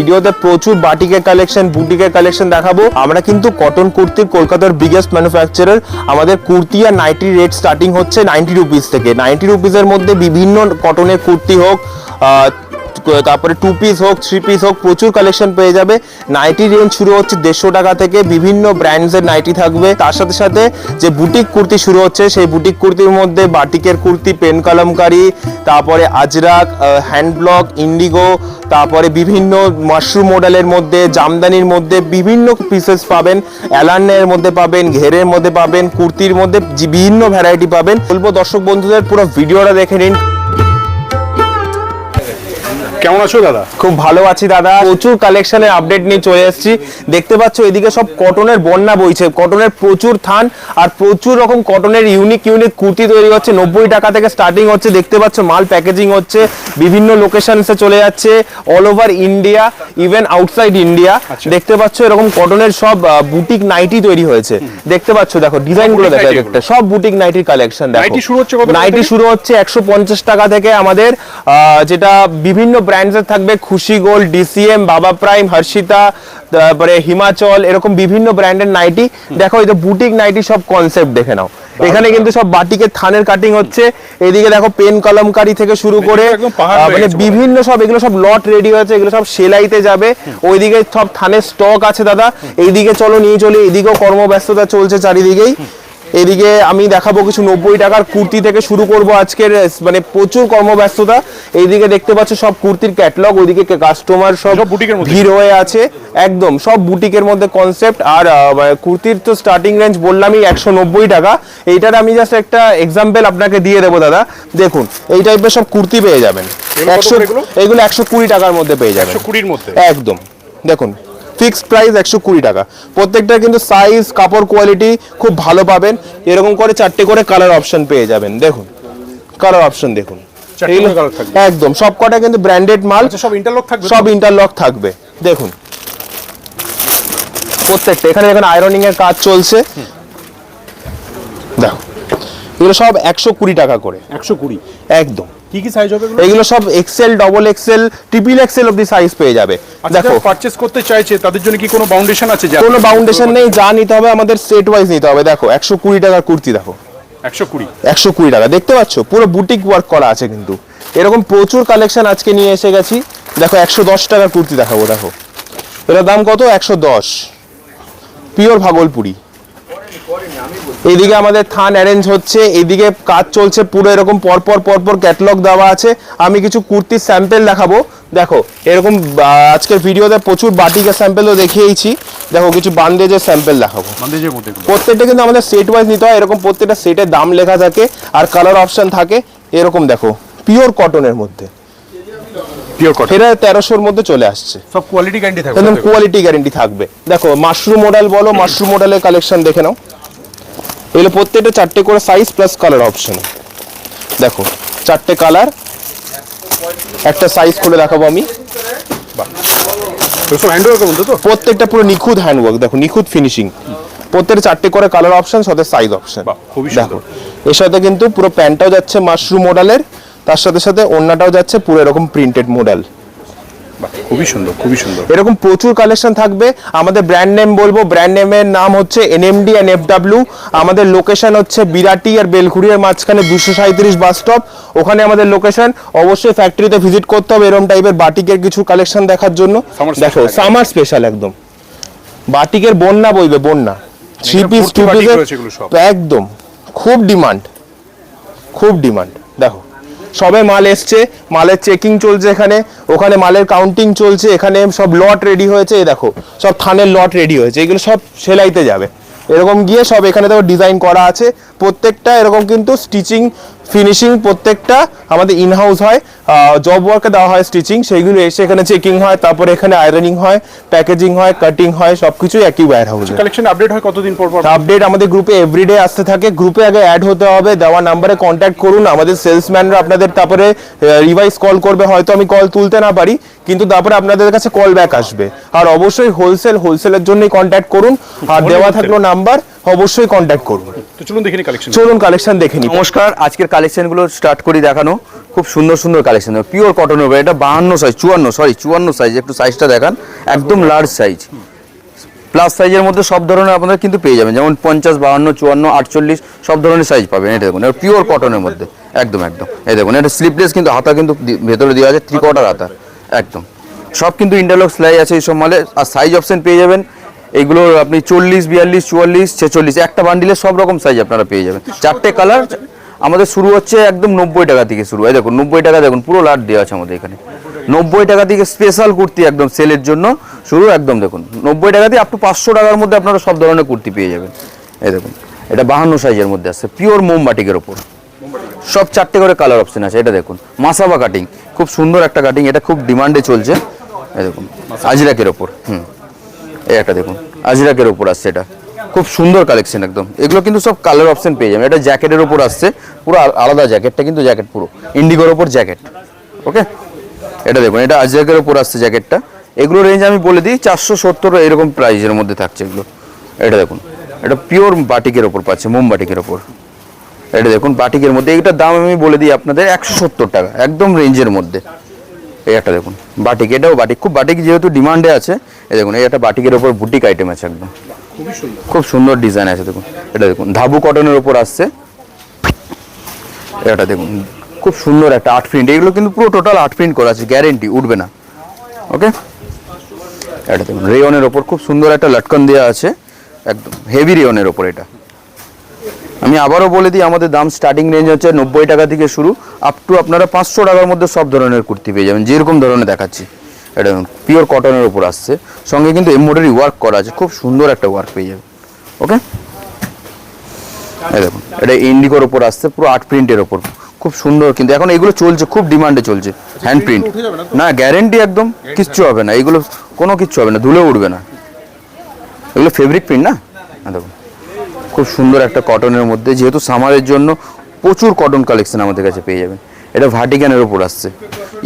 ভিডিওতে প্রচুর বাটিকের কালেকশন, বুটিকের কালেকশন দেখাবো। আমরা কিন্তু কটন কুর্তির কলকাতার বিগেস্ট ম্যানুফ্যাকচারার। আমাদের কুর্তি আর নাইটি রেট স্টার্টিং হচ্ছে 90 রুপিস থেকে। 90 রুপিসের মধ্যে বিভিন্ন কটনের কুর্তি হোক, তারপরে 2 পিস হোক, 3 পিস হোক, প্রচুর কালেকশন পেয়ে যাবে। নাইটি রেঞ্জ শুরু হচ্ছে 150 টাকা থেকে, বিভিন্ন ব্র্যান্ডসের নাইটি থাকবে। তার সাথে সাথে যে বুটিক কুর্তি শুরু হচ্ছে, সেই বুটিক কুর্তির মধ্যে বাটিকের কুর্তি, পেন কলমকারি, তারপরে আজরাক, হ্যান্ড ব্লক, ইন্ডিগো, তারপরে বিভিন্ন মাশরুম মডেলের মধ্যে, জামদানির মধ্যে বিভিন্ন পিসেস পাবেন। অ্যালানের মধ্যে পাবেন, ঘেরের মধ্যে পাবেন, কুর্তির মধ্যে বিভিন্ন ভ্যারাইটি পাবেন। বলবো দর্শক বন্ধুদের পুরো ভিডিওটা দেখে নিন। কেমন আছো দাদা? খুব ভালো আছি দাদা, প্রচুর কালেকশনের আপডেট নিয়ে চলে এসেছি। দেখতে পাচ্ছ এদিকে সব কটনের বন্যা বইছে, কটনের প্রচুর থান আর প্রচুর রকম কটনের ইউনিক কুর্তি তৈরি হচ্ছে। 90 টাকা থেকে স্টার্টিং হচ্ছে। দেখতে পাচ্ছ মাল প্যাকেজিং হচ্ছে, বিভিন্ন লোকেশনসে চলে যাচ্ছে, all over India, even outside India. দেখতে পাচ্ছ এরকম কটনের সব বুটিক নাইটি তৈরি হয়েছে। দেখতে পাচ্ছ, দেখো ডিজাইনগুলো দেখো, একটা সব বুটিক নাইটির কালেকশন। দেখো নাইটি শুরু হচ্ছে 150 টাকা থেকে। আমাদের যেটা বিভিন্ন ব্র্যান্ডসের থাকবে, খুশি গোল্ড, ডিসিএম, বাবা প্রাইম, হর্ষিতা, তারপরে হিমাচল, এরকম বিভিন্ন ব্র্যান্ডের নাইটি। দেখো এই তো বুটিক নাইটি সব কনসেপ্ট দেখে নাও। এখানে কিন্তু সব বাটিকের থানের কাটিং হচ্ছে। এদিকে দেখো পেন কলমকারি থেকে শুরু করে মানে বিভিন্ন সব, এগুলো সব লট রেডি হয়েছে, এগুলো সব সেলাইতে যাবে। ওইদিকে সব থানের স্টক আছে দাদা। এইদিকে চলো নিয়ে চলে, এদিকেও কর্মব্যস্ততা চলছে চারিদিকেই। এদিকে আমি দেখাবো কিছু 90 টাকার কুর্তি থেকে শুরু করব আজকের, মানে প্রচুর কর্মব্যস্ততা। এইদিকে দেখতে পাচ্ছ সব কুর্তির ক্যাটালগ, ওইদিকে কাস্টমার সব ভিড় হয়ে আছে। একদম সব বুটিকের মধ্যে কনসেপ্ট। আর কুর্তির তো স্টার্টিং রেঞ্জ বললামই 190 টাকা। এইটার আমি জাস্ট একটা এক্সাম্পল আপনাকে দিয়ে দেবো দাদা। দেখুন এই টাইপের সব কুর্তি পেয়ে যাবেন। এগুলো 120 টাকার মধ্যে পেয়ে যাবেন। 120 মধ্যে একদম। দেখুন ফিক্সড প্রাইস 120 টাকা। প্রত্যেকটা কিন্তু সাইজ, কাপড় কোয়ালিটি খুব ভালো পাবেন। এরকম করে 4টে করে কালার অপশন পেয়ে যাবেন। দেখুন কালার অপশন দেখুন, একদম সব কটা কিন্তু ব্র্যান্ডেড মাল। সব ইন্টারলক থাকবে, সব ইন্টারলক থাকবে। দেখুন প্রত্যেকটা, এখানে এখানে আয়রনিং এর কাজ চলছে। দেখো এগুলো সব 120 টাকা করে। 120 একদম। কি কি সাইজ হবে এগুলো সব XL, double XL, triple XL অবধি সাইজ পেয়ে যাবে। দেখো পারচেজ করতে চাইছে তাদের জন্য কি কোনো বাউন্ডেশন আছে? কোনো বাউন্ডেশন নেই, যা নিতে হবে আমাদের সেট ওয়াইজ নিতে হবে। দেখো 120 টাকার কুর্তি, দেখো 120 টাকা। দেখতে পাচ্ছ পুরো বুটিক ওয়ার্ক করা আছে কিন্তু। এরকম প্রচুর কালেকশন আজকে নিয়ে এসে গেছি। দেখো 110 টাকার কুর্তি দেখাবো। দেখো এটার দাম কত? 110, পিওর ভাগলপুরি। এইদিকে আমাদের থান অ্যারেঞ্জ হচ্ছে, এইদিকে কাজ চলছে পুরো। এরকম পরপর পরপর ক্যাটালগ দেওয়া আছে। আমি কিছু কুর্তির স্যাম্পল দেখাবো। দেখো এরকম আজকের ভিডিওতে প্রচুর বাটিকের স্যাম্পলও দেখিয়েছি। দেখো কিছু বান্দেজের স্যাম্পল দেখাবো। প্রত্যেকটা কিন্তু আমাদের সেট ওয়াইজ নিতে হয়। এরকম প্রত্যেকটা সেটের দাম লেখা থাকে আর কালার অপশন থাকে। এরকম দেখো পিওর কটনের মধ্যে, পিওর কটন, এটা 1300-র মধ্যে চলে আসছে। সব কোয়ালিটি গ্যারান্টি থাকবে, একদম কোয়ালিটি গ্যারান্টি থাকবে। দেখো মাশরুম মডেল বলো, মাশরুম মডেলের কালেকশন দেখে নাও। এগুলো প্রত্যেকটা 4টে করে সাইজ প্লাস কালার অপশন। দেখো 4টে কালার, একটা সাইজ খুলে দেখাবো আমি। প্রত্যেকটা পুরো নিখুঁত হ্যান্ডওয়ার্ক। দেখো নিখুঁত ফিনিশিং। প্রত্যেকটা 4টে করে কালার অপশন, সাথে সাইজ অপশন। দেখো এর সাথে কিন্তু পুরো প্যান্টটাও যাচ্ছে মাশরুম মডেলের, তার সাথে সাথে ওড়নাটাও যাচ্ছে পুরো এরকম প্রিন্টেড মডেল। খুবই সুন্দর, খুবই সুন্দর। এরকম প্রচুর কালেকশন থাকবে। আমাদের ব্র্যান্ড নেম বলবো, ব্র্যান্ড নেমের নাম হচ্ছে NMD and FW। আমাদের লোকেশন হচ্ছে বিরাটি আর বেলঘুরিয়ার মাঝখানে 237 বাস স্টপ, ওখানে আমাদের লোকেশন। অবশ্যই ফ্যাক্টরিতে ভিজিট করতে হবে এরকম টাইপের বাটিকের কিছু কালেকশন দেখার জন্য। দেখো সামার স্পেশাল, একদম বাটিকের বন্যা বইবে, বন্যা। 3 পিস 2 পিস একদম খুব ডিমান্ড, খুব ডিমান্ড। দেখো সবে মাল এসছে, মালের চেকিং চলছে এখানে, ওখানে মালের কাউন্টিং চলছে, এখানে সব লট রেডি হয়েছে। এই দেখো সব থানের লট রেডি হয়েছে, এগুলো সব সেলাইতে যাবে। এরকম গিয়ে সব এখানে দেখো ডিজাইন করা আছে। প্রত্যেকটা এরকম কিন্তু স্টিচিং, ফিনিশিং প্রত্যেকটা আমাদের ইনহাউস হয়। জব ওয়ার্কে দেওয়া হয় স্টিচিং, সেইগুলো এসে এখানে চেকিং হয়, তারপরে এখানে আয়রনিং হয়, প্যাকেজিং হয়, কাটিং হয়, সবকিছুই একই ওয়্যার হাউসে। কালেকশন আপডেট হয় কতদিন পর পর? আপডেট আমাদের গ্রুপে এভরিডে আসতে থাকে। গ্রুপে আগে অ্যাড হতে হবে, দেওয়া নাম্বারে কন্ট্যাক্ট করুন। আমাদের সেলসম্যানরা আপনাদের তারপরে রিভাইজ কল করবে। হয়তো আমি কল তুলতে না পারি, কিন্তু তারপরে আপনাদের কাছে কল ব্যাক আসবে। আর অবশ্যই হোলসেলের জন্যই কন্ট্যাক্ট করুন। আর দেওয়া থাকলো নাম্বার, অবশ্যই কন্ট্যাক্ট করুন। তো চলুন দেখে নিই কালেকশন। চলুন কালেকশন দেখে নিই। নমস্কার, আজকের কালেকশনগুলো স্টার্ট করি দেখানো। খুব সুন্দর সুন্দর কালেকশন, পিওর কটনের উপর। এটা 52 সাইজ, একটু সাইজটা দেখান, একদম লার্জ সাইজ। প্লাস সাইজের মধ্যে সব ধরনের আপনারা কিন্তু পেয়ে যাবেন, যেমন 50, 52, 54, 48 সব ধরনের সাইজ পাবেন। এটা দেখুন, এটা পিওর কটনের মধ্যে, একদম একদম। এই দেখুন, এটা স্লিপলেস, কিন্তু হাতা কিন্তু ভেতরে দেওয়া আছে 3/4 হাতা, একদম। সব কিন্তু ইন্টারলক সেলাই আছে এইসব মালে। আর সাইজ অপশন পেয়ে যাবেন এইগুলো আপনি 40, 42, 44, 46, একটা বান্ডিলে সব রকম সাইজ আপনারা পেয়ে যাবেন। 4টে কালার আমাদের শুরু হচ্ছে একদম 90 টাকা থেকে শুরু। এই দেখুন 90 টাকা, দেখুন পুরো লাট দেওয়া আছে আমাদের এখানে। 90 টাকা থেকে স্পেশাল কুর্তি একদম সেলের জন্য শুরু, একদম দেখুন 90 টাকা দিয়ে আপ টু 500 টাকার মধ্যে আপনারা সব ধরনের কুর্তি পেয়ে যাবেন। এই দেখুন, এটা 52 সাইজের মধ্যে আছে, পিওর মোমবাটিকের ওপর। সব 4টে করে কালার অপশন আছে। এটা দেখুন মাসাবা কাটিং, খুব সুন্দর একটা কাটিং, এটা খুব ডিমান্ডে চলছে। এই দেখুন আজরাকের ওপর, এই একটা দেখুন আজরাকের ওপর আসছে, এটা খুব সুন্দর কালেকশন একদম। এগুলো কিন্তু সব কালার অপশন পেয়ে যাবেন। এটা জ্যাকেটের ওপর আসছে, পুরো আলাদা জ্যাকেটটা, কিন্তু জ্যাকেট পুরো ইন্ডিগোর ওপর জ্যাকেট, ওকে। এটা দেখুন, এটা আজরাকের ওপর আসছে জ্যাকেটটা। এগুলো রেঞ্জ আমি বলে দিই 470 এরকম প্রাইসের মধ্যে থাকছে এগুলো। এটা দেখুন, এটা পিওর বাটিকের ওপর পাচ্ছে, মোম বাটিকের ওপর। এটা দেখুন বাটিকের মধ্যে, এটার দাম আমি বলে দিই আপনাদের 170 টাকা, একদম রেঞ্জের মধ্যে। এই একটা দেখুন বাটিক, এটাও বাটিক, খুব বাটিক যেহেতু ডিমান্ডে আছে। এই দেখুন, এই একটা বাটিকের ওপর বুটিক আইটেম আছে একদম, খুব সুন্দর ডিজাইন আছে। দেখুন এটা দেখুন ধাবু কটনের ওপর আসছে। এটা দেখুন খুব সুন্দর একটা 8 প্রিন্ট, এগুলো কিন্তু পুরো টোটাল 8 প্রিন্ট করা আছে, গ্যারেন্টি উঠবে না, ওকে। এটা দেখুন রেয়নের ওপর খুব সুন্দর একটা লটকন দেওয়া আছে, একদম হেভি রেয়নের ওপর। এটা আমি আবারও বলে দিই, আমাদের দাম স্টার্টিং রেঞ্জ হচ্ছে 90 টাকা থেকে শুরু, আপ টু আপনারা 500 টাকার মধ্যে সব ধরনের কুর্তি পেয়ে যাবেন, যেরকম ধরনের দেখাচ্ছি। এটা পিওর কটনের উপর আসছে, সঙ্গে কিন্তু এমব্রয়ডারি ওয়ার্ক করা আছে, খুব সুন্দর একটা ওয়ার্ক পেয়ে যাবেন, ওকে। এই দেখুন এটা ইন্ডিগোর ওপর আসছে, পুরো 8 প্রিন্টের ওপর, খুব সুন্দর। কিন্তু এখন এগুলো চলছে, খুব ডিমান্ডে চলছে, হ্যান্ড প্রিন্ট। না গ্যারেন্টি একদম, কিচ্ছু হবে না, এগুলো কোনো কিচ্ছু হবে না, ধুলে উঠবে না, এগুলো ফেব্রিক প্রিন্ট না। দেখুন খুব সুন্দর একটা কটনের মধ্যে, যেহেতু সামারের জন্য প্রচুর কটন কালেকশন আমাদের কাছে পেয়ে যাবেন। এটা ভার্টিকানের ওপর আসছে,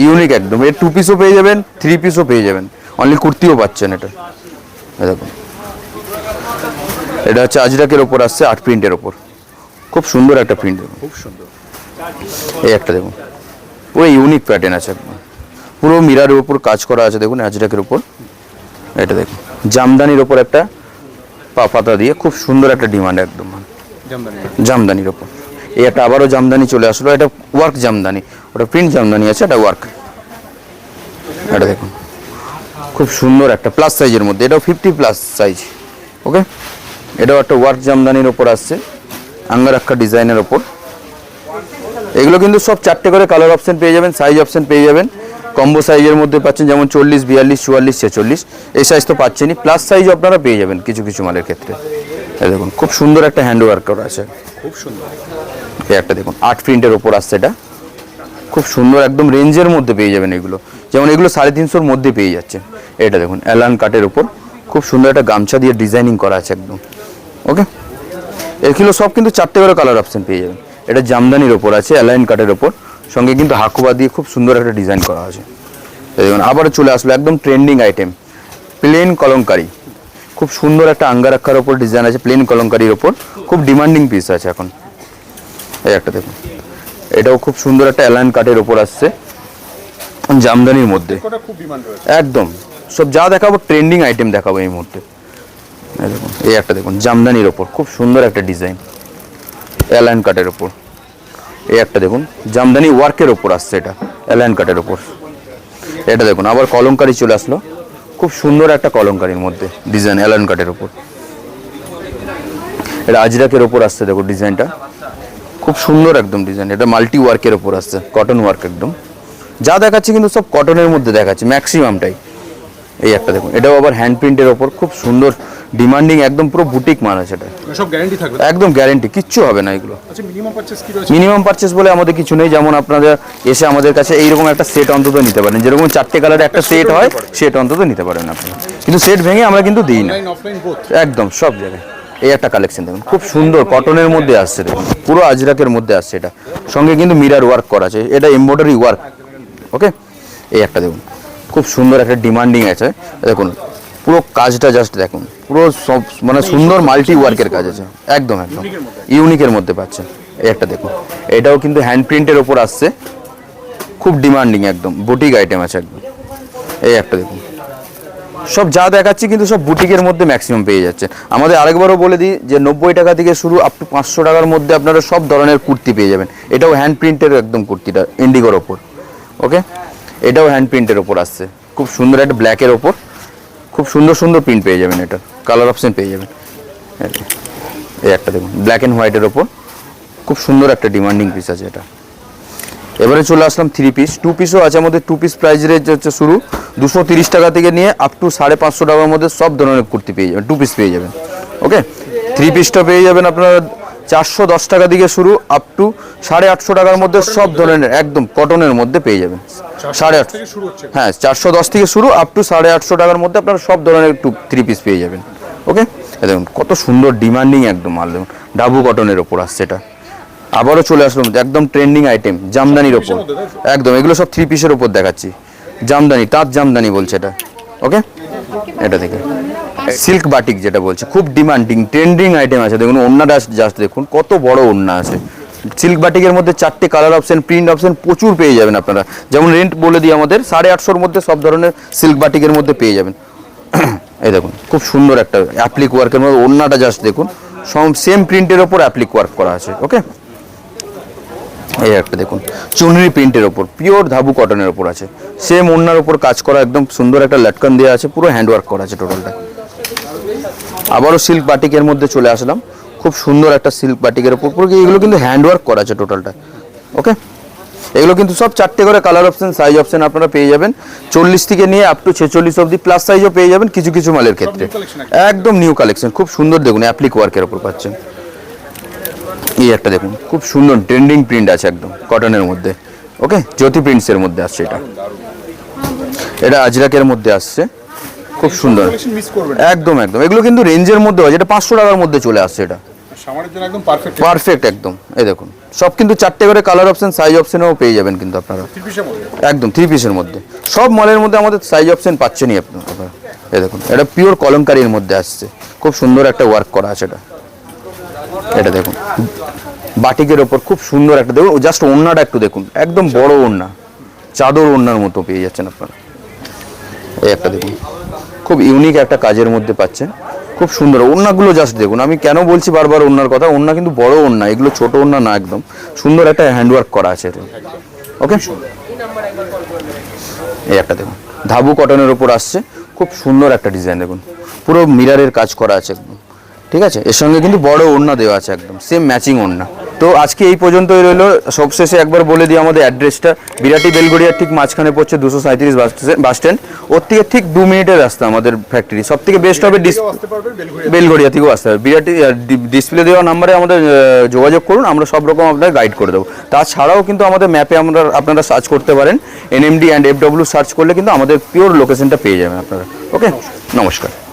ইউনিক একদম। এর 2 পিসও পেয়ে যাবেন, 3 পিসও পেয়ে যাবেন, অনলি কুর্তিও পাচ্ছেন এটা। দেখুন এটা হচ্ছে আজরাকের ওপর আসছে, 8 প্রিন্টের ওপর, খুব সুন্দর একটা প্রিন্ট, খুব সুন্দর। এই একটা দেখুন পুরো ইউনিক প্যাটার্ন আছে একদম, পুরো মিরারের ওপর কাজ করা আছে, দেখুন আজরাকের ওপর। এটা দেখুন জামদানির ওপর একটা পাতা দিয়ে, খুব সুন্দর একটা ডিমান্ড একদম জামদানির ওপর। এই একটা আবারও জামদানি চলে আসলো, এটা ওয়ার্ক জামদানি, ওটা প্রিন্ট জামদানি আছে, এটা ওয়ার্ক। এটা দেখুন খুব সুন্দর একটা প্লাস সাইজের মধ্যে, এটাও 50+ সাইজ, ওকে। এটাও একটা ওয়ার্ক জামদানির ওপর আসছে, আঙ্গারাক্ষা ডিজাইনের ওপর। এগুলো কিন্তু সব 4টে করে কালার অপশন পেয়ে যাবেন, সাইজ অপশন পেয়ে যাবেন। কম্বো সাইজের মধ্যে পাচ্ছেন, যেমন 40, 42, 44, 46, এই সাইজ তো পাচ্ছেনই, প্লাস সাইজ আপনারা পেয়ে যাবেন কিছু কিছু মালের ক্ষেত্রে। এই দেখুন খুব সুন্দর একটা হ্যান্ড ওয়ার্ক করা আছে, খুব সুন্দর। এই একটা দেখুন 8 প্রিন্টের ওপর আসছে, এটা খুব সুন্দর একদম রেঞ্জের মধ্যে পেয়ে যাবেন এগুলো, যেমন এগুলো 350-র মধ্যে পেয়ে যাচ্ছেন। এটা দেখুন অ্যালান কাটের ওপর, খুব সুন্দর একটা গামছা দিয়ে ডিজাইনিং করা আছে একদম, ওকে। এগুলো সব কিন্তু 4টে করে কালার অপশন পেয়ে যাবেন। এটা জামদানির ওপর আছে, অ্যালাইন কাটের ওপর, সঙ্গে কিন্তু হাকুবা দিয়ে খুব সুন্দর একটা ডিজাইন করা আছে। দেখুন আবারও চলে আসলো একদম ট্রেন্ডিং আইটেম, প্লেন কলমকারি, খুব সুন্দর একটা আঙ্গারাক্ষার ওপর ডিজাইন আছে, প্লেন কলমকারির ওপর, খুব ডিমান্ডিং পিস আছে এখন। এই একটা দেখুন, এটাও খুব সুন্দর একটা অ্যালাইন কাটের ওপর আসছে, জামদানির মধ্যে, একদম সব যা দেখাবো ট্রেন্ডিং আইটেম দেখাবো এই মুহূর্তে। দেখুন এই একটা দেখুন জামদানির ওপর, খুব সুন্দর একটা ডিজাইন, অ্যালাইন কাটের ওপর। এই একটা দেখুন জামদানি ওয়ার্কের ওপর আসছে, এটা অ্যালাইন কাটের ওপর। এটা দেখুন আবার কলমকারি চলে আসলো, খুব সুন্দর একটা কলমকারির মধ্যে ডিজাইন, অ্যালাইন কাটের ওপর। এটা আজরাকের ওপর আসছে, দেখো ডিজাইনটা খুব সুন্দর একদম ডিজাইন। এটা মাল্টি ওয়ার্কের ওপর আসছে, কটন ওয়ার্ক একদম। যা দেখাচ্ছি কিন্তু সব কটনের মধ্যে দেখাচ্ছি ম্যাক্সিমামটাই। এই একটা দেখুন, এটাও আবার হ্যান্ড প্রিন্টের ওপর, খুব সুন্দর ডিমান্ডিং একদম, পুরো বুটিক মাল আছে এটা, সব গ্যারান্টি থাকবে, একদম গ্যারান্টি, কিচ্ছু হবে না এগুলো। আচ্ছা মিনিমাম পারচেজ কি রয়েছে? মিনিমাম পারচেজ বলে আমাদের কিছু নেই, যেমন আপনারা এসে আমাদের কাছে এইরকম একটা সেট অন্তত নিতে পারেন, যেরকম 4টে কালারে একটা সেট হয়, সেট অন্তত নিতে পারেন আপনি, কিন্তু সেট ভেঙে আমরা কিন্তু দিই না, অফলাইন বোথ, একদম সব জায়গায়। এই একটা কালেকশন দেখুন, খুব সুন্দর কটনের মধ্যে আসছে, দেখুন পুরো আজরাকের মধ্যে আসছে, এটা সঙ্গে কিন্তু মিরার ওয়ার্ক করা আছে, এটা এমব্রয়ডারি ওয়ার্ক, ওকে। এই একটা দেখুন খুব সুন্দর একটা ডিমান্ডিং আছে, দেখুন পুরো কাজটা জাস্ট দেখুন, পুরো সব মানে সুন্দর মাল্টি ওয়ার্কের কাজ আছে, একদম একদম ইউনিকের মধ্যে পাচ্ছেন। এই একটা দেখুন, এটাও কিন্তু হ্যান্ড প্রিন্টের ওপর আসছে, খুব ডিমান্ডিং একদম বুটিক আইটেম আছে একদম। এই একটা দেখুন, সব যা দেখাচ্ছি কিন্তু সব বুটিকের মধ্যে ম্যাক্সিমাম পেয়ে যাচ্ছে। আমাদের আরেকবারও বলে দিই যে 90 টাকা থেকে শুরু আপ টু 500 টাকার মধ্যে আপনারা সব ধরনের কুর্তি পেয়ে যাবেন। এটাও হ্যান্ড প্রিন্টের একদম কুর্তিটা ইন্ডিগোর ওপর, ওকে, এটাও হ্যান্ড প্রিন্টের ওপর আসছে, খুব সুন্দর একটা ব্ল্যাকের ওপর খুব সুন্দর সুন্দর প্রিন্ট পেয়ে যাবেন, এটা কালার অপশন পেয়ে যাবেন। এই একটা দেখুন ব্ল্যাক অ্যান্ড হোয়াইটের ওপর খুব সুন্দর একটা ডিমান্ডিং পিস আছে এটা। এবারে চলে আসলাম 3 পিস, 2 পিসও আছে আমাদের। 2 পিস প্রাইস রেঞ্জ হচ্ছে শুরু 230 টাকা থেকে নিয়ে আপ টু 550 টাকার মধ্যে সব ধরনের কুর্তি পেয়ে যাবেন, 2 পিস পেয়ে যাবেন, ওকে। 3 পিসটা পেয়ে যাবেন আপনারা 410 টাকা থেকে শুরু আপ টু 850 টাকার মধ্যে সব ধরনের একদম কটনের মধ্যে পেয়ে যাবেন। 850 থেকে শুরু হচ্ছে, হ্যাঁ 410 থেকে শুরু আপ টু 850 টাকার মধ্যে আপনারা সব ধরনের 3 পিস পেয়ে যাবেন, ওকে। দেখুন কত সুন্দর ডিমান্ডিং একদম মাল, দেখুন ডাবু কটনের ওপর আসছে এটা। আবারও চলে আসলাম একদম ট্রেন্ডিং আইটেম জামদানির ওপর, একদম এগুলো সব 3 পিসের ওপর দেখাচ্ছি। জামদানি, তাঁত জামদানি বলছে এটা, ওকে। এটা থেকে সিল্ক বাটিক যেটা বলছে, খুব ডিমান্ডিং ট্রেন্ডিং আইটেম আছে। দেখুন ওড়নাটা জাস্ট দেখুন কত বড় ওড়না আছে। সিল্ক বাটিকের মধ্যে 4টে কালার অপশন, প্রিন্ট অপশন প্রচুর পেয়ে যাবেন আপনারা। যেমন রেন্ট বলে দিই আমাদের 850-র মধ্যে সব ধরনের সিল্ক বাটিকের মধ্যে পেয়ে যাবেন। এই দেখুন খুব সুন্দর একটা অ্যাপ্লিক ওয়ার্কের মধ্যে ওড়নাটা জাস্ট দেখুন, সেম প্রিন্টের ওপর অ্যাপ্লিক ওয়ার্ক করা আছে, ওকে। এই একটা দেখুন চুনরি প্রিন্টের ওপর পিওর ধাবু কটনের ওপর আছে, সেম ওড়নার ওপর কাজ করা, একদম সুন্দর একটা লটকন দেওয়া আছে, পুরো হ্যান্ডওয়ার্ক করা আছে টোটালটা। আবারও সিল্ক বাটিকের মধ্যে চলে আসলাম, খুব সুন্দর একটা সিল্ক বাটিকের ওপর, পুরো এগুলো কিন্তু হ্যান্ডওয়ার্ক করা আছে টোটালটা, ওকে। এগুলো কিন্তু সব 4টে করে কালার অপশন, সাইজ অপশন আপনারা পেয়ে যাবেন। 40 থেকে নিয়ে আপ টু 46 অবধি প্লাস সাইজও পেয়ে যাবেন কিছু কিছু মালের ক্ষেত্রে, একদম নিউ কালেকশন, খুব সুন্দর দেখুন অ্যাপ্লিক ওয়ার্কের ওপর পাচ্ছেন। এই একটা দেখুন খুব সুন্দর ট্রেন্ডিং প্রিন্ট আছে একদম কটনের মধ্যে, ওকে, জ্যোতি প্রিন্টসের মধ্যে আসছে এটা। এটা আজরাকের মধ্যে আসছে, খুব সুন্দর মিস করবেন একদম একদম। এগুলো কিন্তু রেঞ্জের মধ্যে হয়, যেটা 500 টাকার মধ্যে চলে আসছে এটা, সামারের জন্য একদম পারফেক্ট। পারফেক্ট একদম। এই দেখুন সব কিন্তু 4টে করে কালার অপশন, সাইজ অপশনও পেয়ে যাবেন কিন্তু আপনারা 3 পিসের মধ্যে, একদম 3 পিসের মধ্যে। সব মালের মধ্যে আমাদের সাইজ অপশন পাচ্ছেনই আপনারা। এই দেখুন এটা পিওর কলমকারির মধ্যে আসছে, খুব সুন্দর একটা ওয়ার্ক করা আছে এটা। এটা দেখুন বাটিকের ওপর খুব সুন্দর একটা, দেখুন জাস্ট ওড়নাটা একটু দেখুন, একদম বড় ওড়না, চাদর ওড়নার মতো পেয়ে যাচ্ছেন আপনারা। এই একটা দেখুন খুব ইউনিক একটা কাজের মধ্যে পাচ্ছেন, খুব সুন্দর ওড়নাগুলো জাস্ট দেখুন। আমি কেন বলছি বারবার ওড়নার কথা, ওড়না কিন্তু বড় ওড়না, এগুলো ছোট ওড়না না, একদম সুন্দর একটা হ্যান্ডওয়ার্ক করা আছে এটা, ওকে। এই একটা দেখুন ধাবু কটনের উপর আসছে, খুব সুন্দর একটা ডিজাইন, দেখুন পুরো মিররের কাজ করা আছে একদম, ঠিক আছে। এর সঙ্গে কিন্তু বড় ওড়না দেওয়া আছে, একদম সেম ম্যাচিং ওড়না। তো আজকে এই পর্যন্তই রইলো। সবশেষে একবার বলে দিই আমাদের অ্যাড্রেসটা, বিরাটি বেলগড়িয়ার ঠিক মাঝখানে পড়ছে 237 বাস স্ট্যান্ড, ওর থেকে ঠিক 2 মিনিটের রাস্তা আমাদের ফ্যাক্টরি। সব থেকে বেস্ট হবে আসতে পারবেন বেলঘড়িয়া। বেলগড়িয়া থেকেও আসতে হবে। বিরাটি ডিসপ্লে দেওয়া নাম্বারে আমাদের যোগাযোগ করুন, আমরা সব রকম আপনার গাইড করে দেবো। তাছাড়াও কিন্তু আমাদের ম্যাপে আপনারা সার্চ করতে পারেন, NMD অ্যান্ড FW সার্চ করলে কিন্তু আমাদের পিওর লোকেশনটা পেয়ে যাবেন আপনারা, ওকে। নমস্কার।